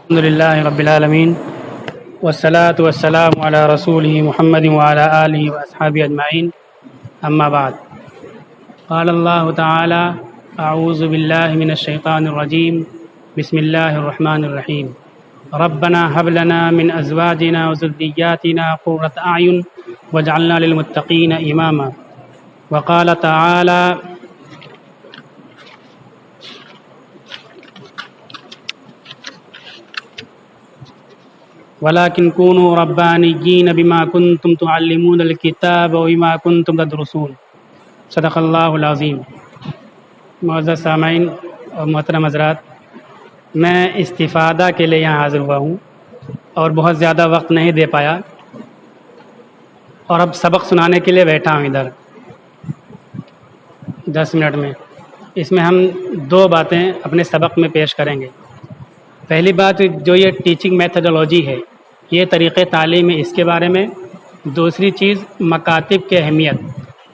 الحمد للہ رب العالمین والصلاة والسلام علی رسولہ محمد وعلی آلہ واصحابہ اجمعین اما بعد قال اللہ تعالی اعوذ باللہ من الشیطان الرجیم بسم اللہ الرحمن الرحیم ربنا هب لنا من ازواجنا وذریاتنا قرۃ اعین واجعلنا للمتقین اماما وقال تعالی وَلَكِنْ كُونُوا رَبَّانِيِّينَ بِمَا كُنْتُمْ تُعَلِّمُونَ الْكِتَابَ وَبِمَا كُنْتُمْ تَدْرُسُونَ صدق اللہ العظیم۔ معزز سامعین اور محترم حضرات، میں استفادہ کے لیے یہاں حاضر ہوا ہوں اور بہت زیادہ وقت نہیں دے پایا، اور اب سبق سنانے کے لیے بیٹھا ہوں ادھر 10 منٹ میں۔ اس میں ہم 2 باتیں اپنے سبق میں پیش کریں گے۔ پہلی بات جو یہ ٹیچنگ میتھڈولوجی ہے، یہ طریقۂ تعلیم ہے، اس کے بارے میں۔ دوسری چیز مکاتب کی اہمیت۔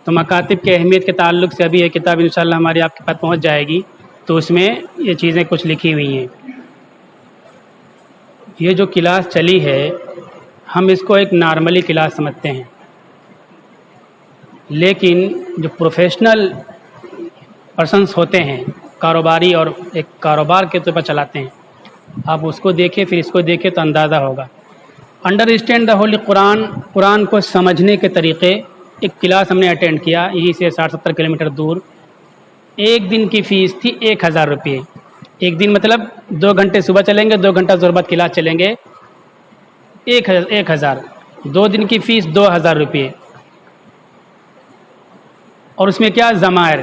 تو مکاتب کی اہمیت کے تعلق سے ابھی یہ کتاب انشاءاللہ ہماری آپ کے پاس پہنچ جائے گی، تو اس میں یہ چیزیں کچھ لکھی ہوئی ہیں۔ یہ جو کلاس چلی ہے، ہم اس کو ایک نارملی کلاس سمجھتے ہیں، لیکن جو پروفیشنل پرسنس ہوتے ہیں، کاروباری اور ایک کاروبار کے طور پر چلاتے ہیں، آپ اس کو دیکھیں پھر اس کو دیکھیں تو اندازہ ہوگا۔ انڈرسٹینڈ دا ہولی قرآن، قرآن کو سمجھنے کے طریقے، ایک کلاس ہم نے اٹینڈ کیا یہیں سے 60-70 کلومیٹر دور۔ 1 دن کی فیس تھی 1000 روپے۔ 1 دن مطلب 2 گھنٹے صبح چلیں گے، 2 گھنٹہ زور بعد کلاس چلیں گے، 1000۔ 2 دن کی فیس 2000 روپے۔ اور اس میں کیا ضمائر،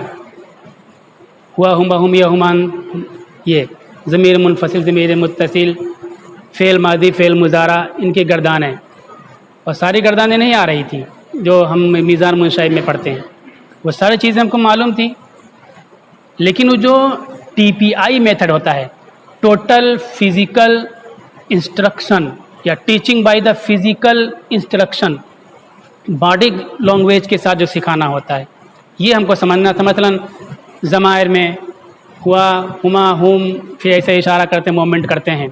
ہوا، ہم، بہم، یا ہمان، یہ ضمیر منفصل، ضمیر متصل، فعل ماضی، فعل مضارع، ان کی گردانیں، اور ساری گردانیں نہیں آ رہی تھیں جو ہم میزان منشائب میں پڑھتے ہیں، وہ ساری چیزیں ہم کو معلوم تھی، لیکن وہ جو TPI میتھڈ ہوتا ہے، ٹوٹل فزیکل انسٹرکشن یا teaching by the physical instruction, body language کے ساتھ جو سکھانا ہوتا ہے، یہ ہم کو سمجھنا تھا۔ مثلا ضمائر میں ہوا، ہما، ہم، پھر ایسے اشارہ کرتے ہیں، مومنٹ کرتے ہیں۔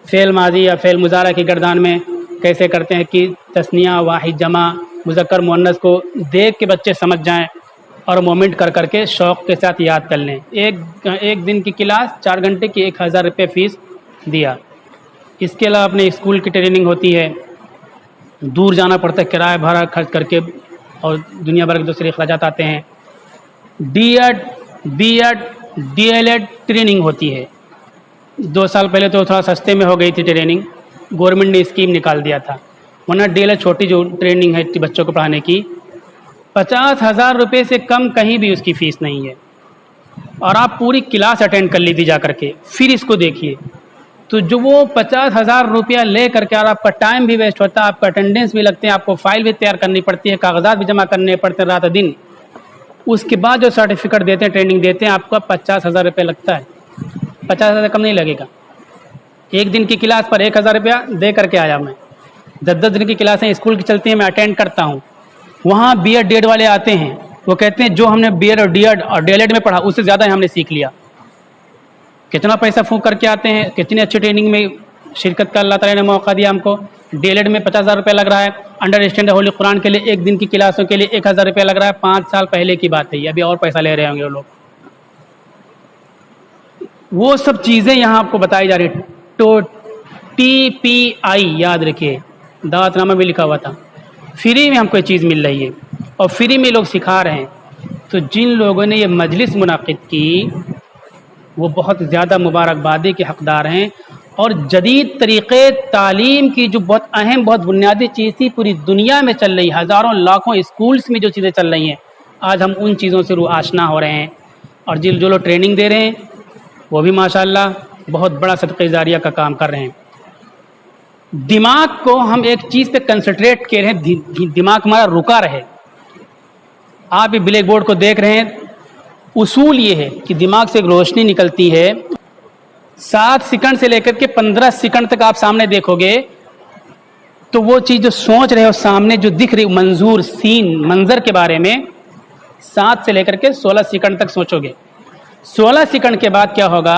فعل ماضی یا فعل مضارع کی گردان میں کیسے کرتے ہیں کہ تثنیہ، واحد، جمع، مذکر، مؤنث کو دیکھ کے بچے سمجھ جائیں اور مومنٹ کر کر کے شوق کے ساتھ یاد کر لیں۔ ایک دن کی کلاس 4 گھنٹے کی 1000 روپے فیس دیا۔ اس کے علاوہ اپنے اسکول کی ٹریننگ ہوتی ہے، دور جانا پڑتا ہے، کرایہ بھاڑا خرچ کر کے، اور دنیا بھر کے دوسرے اخراجات آتے ہیں۔ D.Ed، B.Ed، DL.Ed ٹریننگ ہوتی ہے۔ 2 سال پہلے تو تھوڑا سستے میں ہو گئی تھی ٹریننگ، گورنمنٹ نے اسکیم نکال دیا تھا، ورنہ DL.Ed چھوٹی جو ٹریننگ ہے بچوں کو پڑھانے کی، 50,000 روپے سے کم کہیں بھی اس کی فیس نہیں ہے، اور آپ پوری کلاس اٹینڈ کر لی تھی جا کر کے، پھر اس کو دیکھیے تو جو وہ 50,000 روپیہ لے کر کے، اور آپ کا ٹائم بھی ویسٹ ہوتا ہے، آپ کا اٹینڈنس بھی لگتے ہیں، آپ کو فائل بھی تیار کرنی پڑتی ہے، کاغذات بھی جمع کرنے پڑتے ہیں رات دن، اس کے بعد جو سرٹیفکیٹ دیتے ہیں، ٹریننگ دیتے ہیں، آپ کا 50,000 روپے لگتا ہے۔ 50,000 کم نہیں لگے گا۔ 1 دن کی کلاس پر 1000 روپیہ دے کر کے آیا میں۔ 10 دن کی کلاسیں اسکول کی چلتی ہیں، میں اٹینڈ کرتا ہوں، وہاں B.Ed D.Ed والے آتے ہیں، وہ کہتے ہیں جو ہم نے B.Ed اور D.Ed اور DL.Ed میں پڑھا اس سے زیادہ ہم نے سیکھ لیا۔ کتنا پیسہ پھونک کر کے آتے ہیں، کتنی اچھی ٹریننگ میں شرکت کا اللہ تعالیٰ نے موقع دیا ہم کو۔ DL.Ed میں 50,000 روپے لگ رہا ہے، انڈرسٹینڈ ہولی قرآن کے لیے 1 دن کی کلاسوں کے لیے 1000 روپے لگ رہا ہے۔ 5 سال پہلے کی بات ہے یہ، ابھی اور پیسہ لے رہے ہوں گے وہ لوگ۔ وہ سب چیزیں یہاں آپ کو بتائی جا رہی ہیں۔ تو TPI یاد رکھیے، دعوت نامہ بھی لکھا ہوا تھا، فری میں ہم کو یہ چیز مل رہی ہے اور فری میں لوگ سکھا رہے ہیں۔ تو جن لوگوں نے یہ مجلس منعقد کی وہ بہت زیادہ مبارکبادی کے حقدار ہیں، اور جدید طریقے تعلیم کی جو بہت اہم، بہت بنیادی چیز تھی، پوری دنیا میں چل رہی، ہزاروں لاکھوں اسکولس میں جو چیزیں چل رہی ہیں، آج ہم ان چیزوں سے آشنا ہو رہے ہیں، اور جو لوگ ٹریننگ دے رہے ہیں وہ بھی ماشاءاللہ بہت بڑا صدقہ جاریہ کا کام کر رہے ہیں۔ دماغ کو ہم ایک چیز پہ کنسنٹریٹ کر رہے ہیں، دماغ ہمارا رکا رہے۔ آپ بھی بلیک بورڈ کو دیکھ رہے ہیں، اصول یہ ہے کہ دماغ سے ایک روشنی نکلتی ہے، 7 سیکنڈ سے لے کر کے 15 سیکنڈ تک آپ سامنے دیکھو گے تو وہ چیز جو سوچ رہے ہو، سامنے جو دکھ رہی منظور، سین، منظر کے بارے میں 7 سے لے کر کے 16 سیکنڈ تک سوچو گے۔ 16 سیکنڈ کے بعد کیا ہوگا،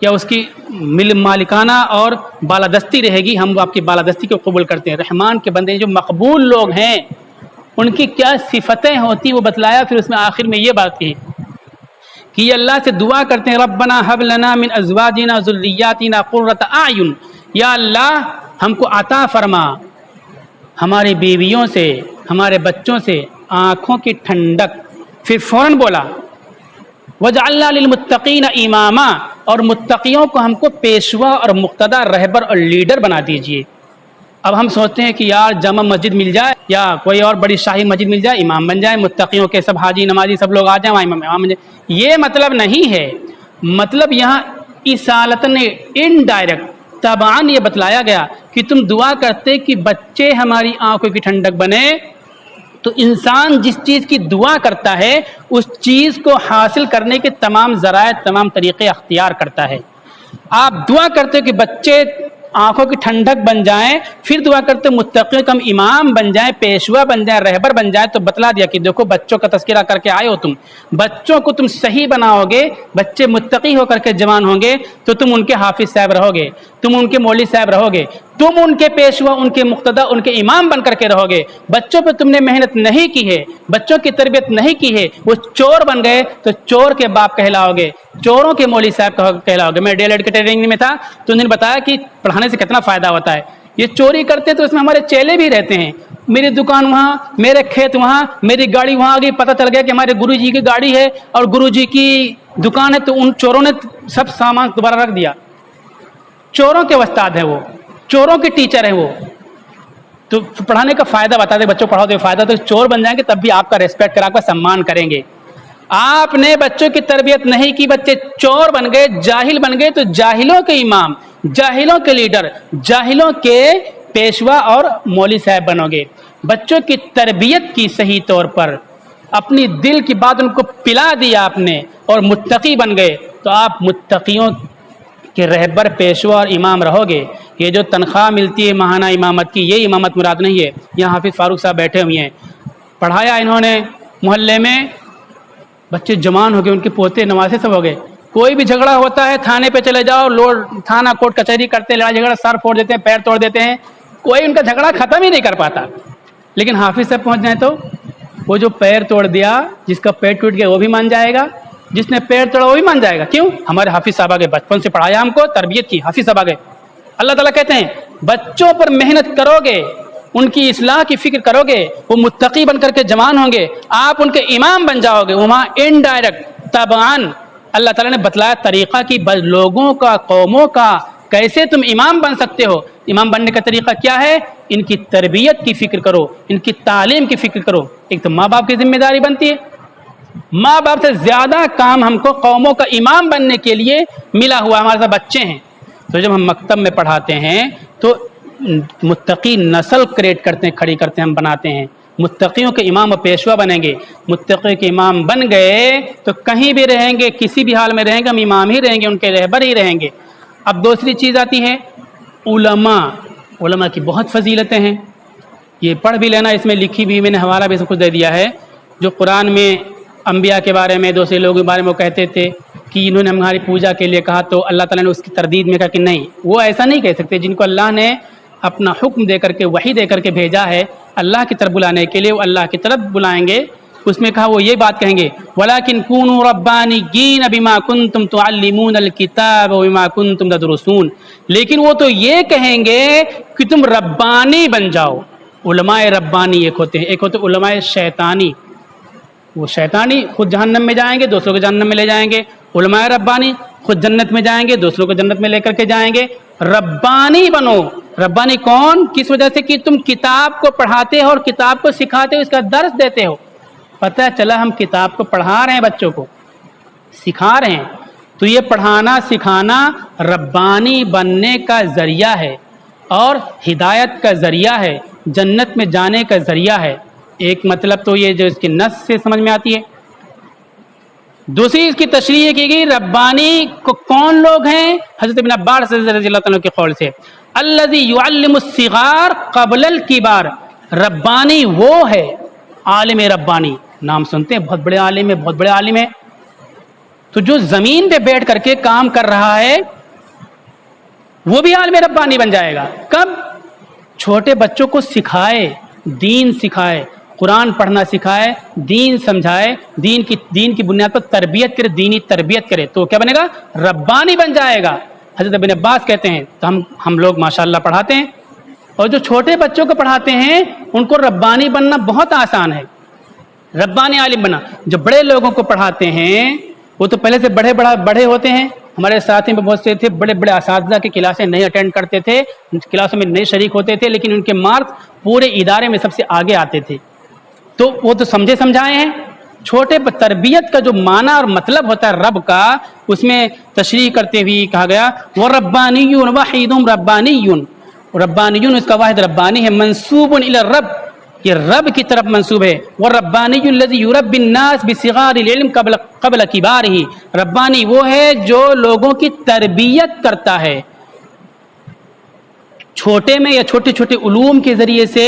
یا اس کی مالکانہ اور بالادستی رہے گی، ہم آپ کی بالادستی کو قبول کرتے ہیں۔ رحمان کے بندے جو مقبول لوگ ہیں ان کی کیا صفتیں ہوتی وہ بتلایا، پھر اس میں آخر میں یہ بات کی کہ یہ اللہ سے دعا کرتے ہیں ربنا حب لنا من ازواجنا ذریاتنا قرۃ اعین، یا اللہ ہم کو عطا فرما ہماری بیویوں سے ہمارے بچوں سے آنکھوں کی ٹھنڈک۔ پھر فوراً بولا وجعلنا للمتقین اماما، اور متقیوں کو ہم کو پیشوا اور مقتدی رہبر اور لیڈر بنا دیجئے۔ اب ہم سوچتے ہیں کہ یار جامع مسجد مل جائے یا کوئی اور بڑی شاہی مسجد مل جائے، امام بن جائے، متقیوں کے سب حاجی نمازی سب لوگ آ جائیں وہاں امام بن جائے۔ یہ مطلب نہیں ہے، مطلب یہاں اصالتاً انڈائریکٹ تبعاً یہ بتلایا گیا کہ تم دعا کرتے کہ بچے ہماری آنکھوں کی ٹھنڈک بنے، تو انسان جس چیز کی دعا کرتا ہے اس چیز کو حاصل کرنے کے تمام ذرائع تمام طریقے اختیار کرتا ہے۔ آپ دعا کرتے کہ بچے آنکھوں کی ٹھنڈک بن جائیں، پھر دعا کرتے متقیوں کا امام بن جائیں، پیشوا بن جائیں، رہبر بن جائیں، تو بتلا دیا کہ دیکھو بچوں کا تذکرہ کر کے آئے ہو تم، بچوں کو تم صحیح بناؤ گے، بچے متقی ہو کر کے جوان ہوں گے تو تم ان کے حافظ صاحب رہو گے، تم ان کے مولوی صاحب رہو گے، تم ان کے پیشوا ان کے مقتدی ان کے امام بن کر کے رہو گے۔ بچوں پہ تم نے محنت نہیں کی ہے، بچوں کی تربیت نہیں کی ہے، وہ چور بن گئے تو چور کے باپ کہلاؤ گے، چوروں کے مولوی صاحب کہلاؤ گے۔ میں ڈی ایل ایڈ کے ٹریننگ میں تھا تو انہوں نے بتایا کہ پڑھانے سے کتنا فائدہ ہوتا ہے۔ یہ چوری کرتے تو اس میں ہمارے چیلے بھی رہتے ہیں، میری دکان وہاں، میرے کھیت وہاں، میری گاڑی وہاں آ گئی، پتہ چل گیا کہ ہمارے گرو جی کی گاڑی ہے اور گرو جی کی دکان ہے، تو ان چوروں نے سب سامان دوبارہ رکھ دیا۔ چوروں کے استاد ہیں وہ، چوروں کے ٹیچر ہیں وہ۔ تو پڑھانے کا فائدہ بتا دے، بچوں پڑھاؤ تو فائدہ، تو چور بن جائیں گے تب بھی آپ کا ریسپیکٹ کریں، آپ کا سمان کریں گے۔ آپ نے بچوں کی تربیت نہیں کی، بچے چور بن گئے، جاہل بن گئے، تو جاہلوں کے امام، جاہلوں کے لیڈر، جاہلوں کے پیشوا اور مولوی صاحب بنو گے۔ بچوں کی تربیت کی صحیح طور پر، اپنی دل کی بات ان کو پلا دیا آپ نے اور متقی بن گئے، تو آپ متقیوں کے رہبر، پیشوا اور امام رہو گے۔ یہ جو تنخواہ ملتی ہے ماہانہ امامت کی، یہ امامت مراد نہیں ہے۔ یہاں حافظ فاروق صاحب بیٹھے ہوئے ہیں، پڑھایا انہوں نے محلے میں، بچے جوان ہو گئے، ان کے پوتے نواسے سب ہو گئے۔ کوئی بھی جھگڑا ہوتا ہے تھانے پہ چلے جاؤ، لوڈ تھانہ کوٹ کچہری کرتے، لڑائی جھگڑا، سر پھوڑ دیتے ہیں، پیر توڑ دیتے ہیں، کوئی ان کا جھگڑا ختم ہی نہیں کر پاتا۔ لیکن حافظ صاحب پہنچ جائیں تو وہ جو پیر توڑ دیا، جس کا پیر ٹوٹ گیا وہ بھی مان جائے گا، جس نے پیر توڑا وہ بھی مان جائے گا۔ کیوں؟ ہمارے حافظ صاحب آگے بچپن سے پڑھایا ہم کو، تربیت کی، حافظ صاحب آگے۔ اللہ تعالیٰ کہتے ہیں بچوں پر محنت کرو گے، ان کی اصلاح کی فکر کرو گے، وہ متقی بن کر کے جوان ہوں گے، آپ ان کے امام بن جاؤ گے۔ وہاں انڈائریکٹ تبعاً اللہ تعالیٰ نے بتلایا طریقہ کی، لوگوں کا، قوموں کا کیسے تم امام بن سکتے ہو۔ امام بننے کا طریقہ کیا ہے؟ ان کی تربیت کی فکر کرو، ان کی تعلیم کی فکر کرو۔ ایک تو ماں باپ کی ذمہ داری بنتی ہے، ماں باپ سے زیادہ کام ہم کو قوموں کا امام بننے کے لیے ملا ہوا، ہمارے ساتھ بچے ہیں۔ تو جب ہم مکتب میں پڑھاتے ہیں تو متقی نسل کریٹ کرتے ہیں، کھڑی کرتے ہیں، ہم بناتے ہیں، متقیوں کے امام و پیشوا بنیں گے۔ متقی کے امام بن گئے تو کہیں بھی رہیں گے، کسی بھی حال میں رہیں گے، ہم امام ہی رہیں گے، ان کے رہبر ہی رہیں گے۔ اب دوسری چیز آتی ہے علماء۔ علماء کی بہت فضیلتیں ہیں، یہ پڑھ بھی لینا، اس میں لکھی بھی، میں نے حوالہ بھی سب کچھ دے دیا ہے۔ جو قرآن میں انبیاء کے بارے میں، دوسرے لوگوں کے بارے میں وہ کہتے تھے کہ انہوں نے ہماری پوجا کے لیے کہا، تو اللہ تعالیٰ نے اس کی تردید میں کہا کہ نہیں، وہ ایسا نہیں کہہ سکتے۔ جن کو اللہ نے اپنا حکم دے کر کے، وحی دے کر کے بھیجا ہے اللہ کی طرف بلانے کے لیے، وہ اللہ کی طرف بلائیں گے۔ اس میں کہا وہ یہ بات کہیں گے وَلَكِنْ كُونُوا رَبَّانِيِّينَ بِمَا كُنْتُمْ تُعَلِّمُونَ الْكِتَابَ وَبِمَا كُنْتُمْ تَدْرُسُونَ، لیکن وہ تو یہ کہیں گے کہ تم ربانی بن جاؤ۔ علماء ربانی ایک ہوتے ہیں، ایک ہوتے علماء شیطانی، وہ شیطانی خود جہنم میں جائیں گے، دوسروں کو جہنم میں لے جائیں گے۔ علماء ربانی خود جنت میں جائیں گے، دوسروں کو جنت میں لے کر کے جائیں گے۔ ربانی بنو۔ ربانی کون؟ کس وجہ سے کہ تم کتاب کو پڑھاتے ہو اور کتاب کو سکھاتے ہو، اس کا درس دیتے ہو۔ پتہ چلا ہم کتاب کو پڑھا رہے ہیں، بچوں کو سکھا رہے ہیں، تو یہ پڑھانا سکھانا ربانی بننے کا ذریعہ ہے اور ہدایت کا ذریعہ ہے، جنت میں جانے کا ذریعہ ہے۔ ایک مطلب تو یہ جو اس کی نص سے سمجھ میں آتی ہے۔ دوسری اس کی تشریح کی گئی ربانی کو کون لوگ ہیں؟ حضرت ابن عباس رضی اللہ عنہ کے قول سے الذی یعلم الصغار قبل الکبار، ربانی وہ ہے، عالم ربانی، نام سنتے ہیں، بہت بڑے عالم ہے، بہت بڑے عالم ہے، تو جو زمین پہ بیٹھ کر کے کام کر رہا ہے وہ بھی عالم ربانی بن جائے گا. کب؟ چھوٹے بچوں کو سکھائے، دین سکھائے، قرآن پڑھنا سکھائے، دین سمجھائے، دین کی بنیاد پر تربیت کرے، دینی تربیت کرے، تو کیا بنے گا؟ ربانی بن جائے گا. حضرت ابن عباس کہتے ہیں، تو ہم لوگ ماشاءاللہ پڑھاتے ہیں، اور جو چھوٹے بچوں کو پڑھاتے ہیں ان کو ربانی بننا بہت آسان ہے، ربانی عالم بننا. جو بڑے لوگوں کو پڑھاتے ہیں وہ تو پہلے سے بڑے ہوتے ہیں. ہمارے ساتھی میں بہت سے تھے بڑے بڑے اساتذہ کی کلاسیں نہیں اٹینڈ کرتے تھے، کلاسوں میں نہیں شریک ہوتے تھے، لیکن ان کے مارکس پورے ادارے میں سب سے آگے آتے تھے. تو وہ تو سمجھائے ہیں. چھوٹے تربیت کا جو معنی اور مطلب ہوتا ہے رب کا، اس میں تشریح کرتے ہوئے کہا گیا وَرَبَّانِيٌّ وَحِيدٌ رَبَّانِيٌّ. ربانیون اس کا واحد ربانی ہے، منسوب الی الرب، یہ رب کی طرف منسوب ہے. وَالرَّبَّانِيُّ الَّذِي يُرَبِّي النَّاسَ بِصِغَارِ الْعِلْمِ قبل كِبَارِهِ. ربانی وہ ہے جو لوگوں کی تربیت کرتا ہے چھوٹے میں یا چھوٹے چھوٹے علوم کے ذریعے سے،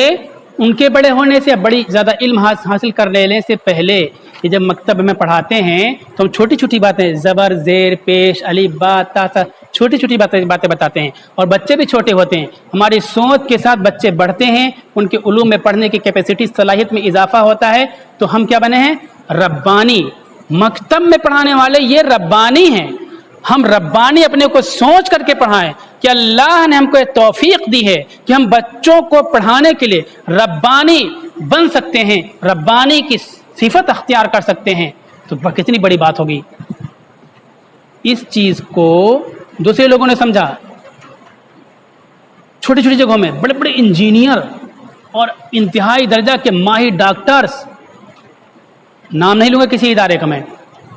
ان کے بڑے ہونے سے، بڑی زیادہ علم حاصل کر لینے سے پہلے. یہ جب مکتب میں پڑھاتے ہیں تو ہم چھوٹی چھوٹی باتیں، زبر، زیر، پیش، الف، با، تا، چھوٹی چھوٹی باتیں بتاتے ہیں، اور بچے بھی چھوٹے ہوتے ہیں. ہماری سوچ کے ساتھ بچے بڑھتے ہیں، ان کے علوم میں پڑھنے کی کیپیسٹی، صلاحیت میں اضافہ ہوتا ہے، تو ہم کیا بنے ہیں؟ ربانی. مکتب میں پڑھانے والے یہ ربانی ہیں. ہم ربانی اپنے کو سوچ کر کے پڑھائیں کہ اللہ نے ہم کو یہ توفیق دی ہے کہ ہم بچوں کو پڑھانے کے لیے ربانی بن سکتے ہیں، ربانی کی صفت اختیار کر سکتے ہیں، تو کتنی بڑی بات ہوگی. اس چیز کو دوسرے لوگوں نے سمجھا. چھوٹی چھوٹی جگہوں میں بڑے بڑے انجینئر اور انتہائی درجہ کے ماہر ڈاکٹرز، نام نہیں لوں گا کسی ادارے کا میں،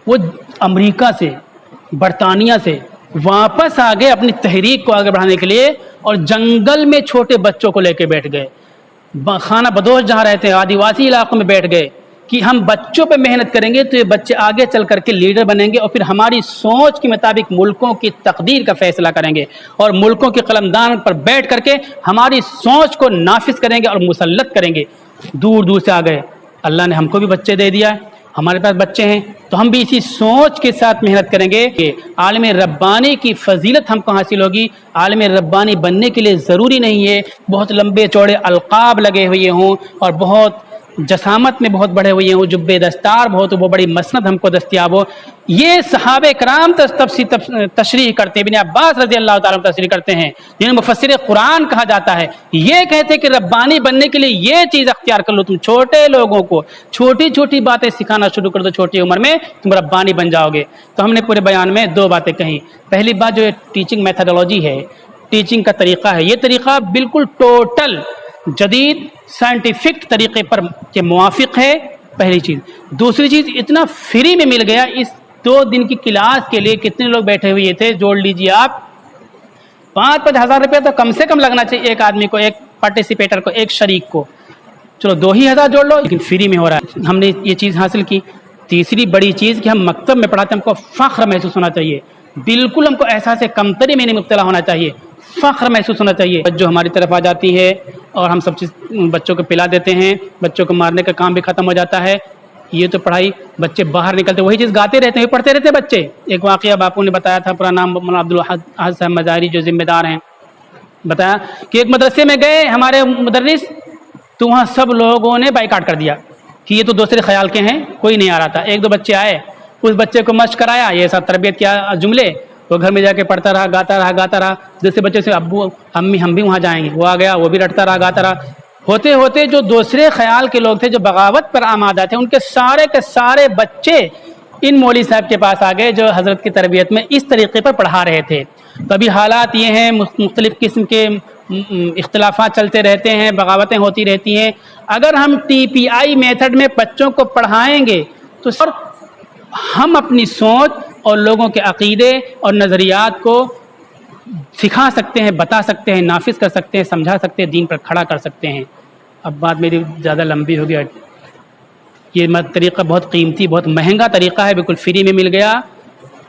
وہ امریکہ سے، برطانیہ سے واپس آ گئے اپنی تحریک کو آگے بڑھانے کے لیے، اور جنگل میں چھوٹے بچوں کو لے کے بیٹھ گئے. خانہ بدوش جہاں رہتے ہیں آدیواسی علاقوں میں بیٹھ گئے کہ ہم بچوں پہ محنت کریں گے تو یہ بچے آگے چل کر کے لیڈر بنیں گے، اور پھر ہماری سوچ کے مطابق ملکوں کی تقدیر کا فیصلہ کریں گے، اور ملکوں کے قلمدان پر بیٹھ کر کے ہماری سوچ کو نافذ کریں گے اور مسلط کریں گے. دور دور سے آ گئے. اللہ نے ہم کو بھی بچے دے دیا، ہمارے پاس بچے ہیں، تو ہم بھی اسی سوچ کے ساتھ محنت کریں گے کہ عالم ربانی کی فضیلت ہم کو حاصل ہوگی. عالم ربانی بننے کے لیے ضروری نہیں ہے بہت لمبے چوڑے القاب لگے ہوئے ہوں اور بہت جسامت میں بہت بڑھے ہوئے ہوں، جبے دستار بہت وہ بڑی مسند ہم کو دستیاب ہو. یہ صحابہ کرام تشریح کرتے ہیں. ابن عباس رضی اللہ تعالیٰ تشریح کرتے ہیں جنہیں مفسر قرآن کہا جاتا ہے. یہ کہتے ہیں کہ ربانی بننے کے لیے یہ چیز اختیار کر لو، تم چھوٹے لوگوں کو چھوٹی چھوٹی باتیں سکھانا شروع کر دو، چھوٹی عمر میں تم ربانی بن جاؤ گے. تو ہم نے پورے بیان میں دو باتیں کہیں. پہلی بات جو ٹیچنگ میتھڈولوجی ہے، ٹیچنگ کا طریقہ ہے، یہ طریقہ بالکل ٹوٹل جدید سائنٹیفک طریقے پر کے موافق ہے، پہلی چیز. دوسری چیز اتنا فری میں مل گیا. اس 2 دن کی کلاس کے لیے کتنے لوگ بیٹھے ہوئے تھے؟ جوڑ لیجیے آپ، 5-5 ہزار روپیہ تو کم سے کم لگنا چاہیے ایک آدمی کو، ایک پارٹیسپیٹر کو، ایک شریک کو. چلو 2 ہی ہزار جوڑ لو، لیکن فری میں ہو رہا ہے. ہم نے یہ چیز حاصل کی. تیسری بڑی چیز کہ ہم مکتب میں پڑھاتے ہیں، ہم کو فخر محسوس ہونا چاہیے. بالکل ہم کو احساس کمتری میں نہیں مبتلا ہونا چاہیے، فخر محسوس ہونا چاہیے. جو ہماری طرف آ جاتی ہے اور ہم سب چیز بچوں کو پلا دیتے ہیں، بچوں کو مارنے کا کام بھی ختم ہو جاتا ہے. یہ تو پڑھائی، بچے باہر نکلتے وہی چیز گاتے رہتے ہیں، پڑھتے رہتے بچے. ایک واقعہ باپو نے بتایا تھا، پورا نام مولانا عبدالاحد صاحب مزاری جو ذمہ دار ہیں، بتایا کہ ایک مدرسے میں گئے ہمارے مدرس، تو وہاں سب لوگوں نے بائیکاٹ کر دیا کہ یہ تو دوسرے خیال کے ہیں، کوئی نہیں آ رہا تھا. 1-2 بچے آئے، اس بچے کو مشق کرایا، یہ سب تربیت کیا جملے، وہ گھر میں جا کے پڑھتا رہا، گاتا رہا. دوسرے بچے سے ابو امی ہم بھی وہاں جائیں گے، وہ آ گیا، وہ بھی رٹتا رہا، گاتا رہا. ہوتے ہوتے جو دوسرے خیال کے لوگ تھے، جو بغاوت پر آمادہ تھے، ان کے سارے بچے ان مولوی صاحب کے پاس آ گئے جو حضرت کی تربیت میں اس طریقے پر پڑھا رہے تھے. تو ابھی حالات یہ ہیں، مختلف قسم کے اختلافات چلتے رہتے ہیں، بغاوتیں ہوتی رہتی ہیں. اگر ہم TPI میتھڈ میں بچوں کو پڑھائیں گے تو ہم اپنی سوچ اور لوگوں کے عقیدے اور نظریات کو سکھا سکتے ہیں، بتا سکتے ہیں، نافذ کر سکتے ہیں، سمجھا سکتے ہیں، دین پر کھڑا کر سکتے ہیں. اب بات میری زیادہ لمبی ہو گیا. یہ طریقہ بہت قیمتی، بہت مہنگا طریقہ ہے، بالکل فری میں مل گیا.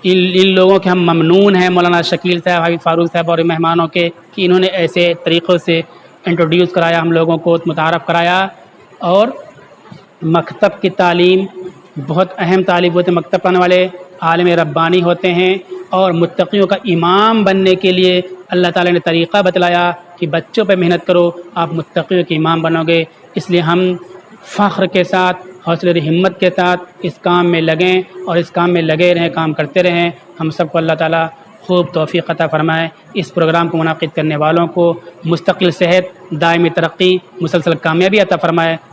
ان لوگوں کے ہم ممنون ہیں، مولانا شکیل صاحب، حافظ فاروق صاحب اور مہمانوں کے، کہ انہوں نے ایسے طریقوں سے انٹروڈیوس کرایا، ہم لوگوں کو متعارف کرایا. اور مکتب کی تعلیم بہت اہم تعلیم ہوتے ہیں. مکتب پڑھنے والے عالم ربانی ہوتے ہیں، اور متقیوں کا امام بننے کے لیے اللہ تعالیٰ نے طریقہ بتلایا کہ بچوں پہ محنت کرو، آپ متقیوں کے امام بنو گے۔ اس لیے ہم فخر کے ساتھ، حوصلہ ہمت کے ساتھ اس کام میں لگیں، اور اس کام میں لگے رہیں، کام کرتے رہیں۔ ہم سب کو اللہ تعالیٰ خوب توفیق عطا فرمائے۔ اس پروگرام کو منعقد کرنے والوں کو مستقل صحت، دائمی ترقی، مسلسل کامیابی عطا فرمائے۔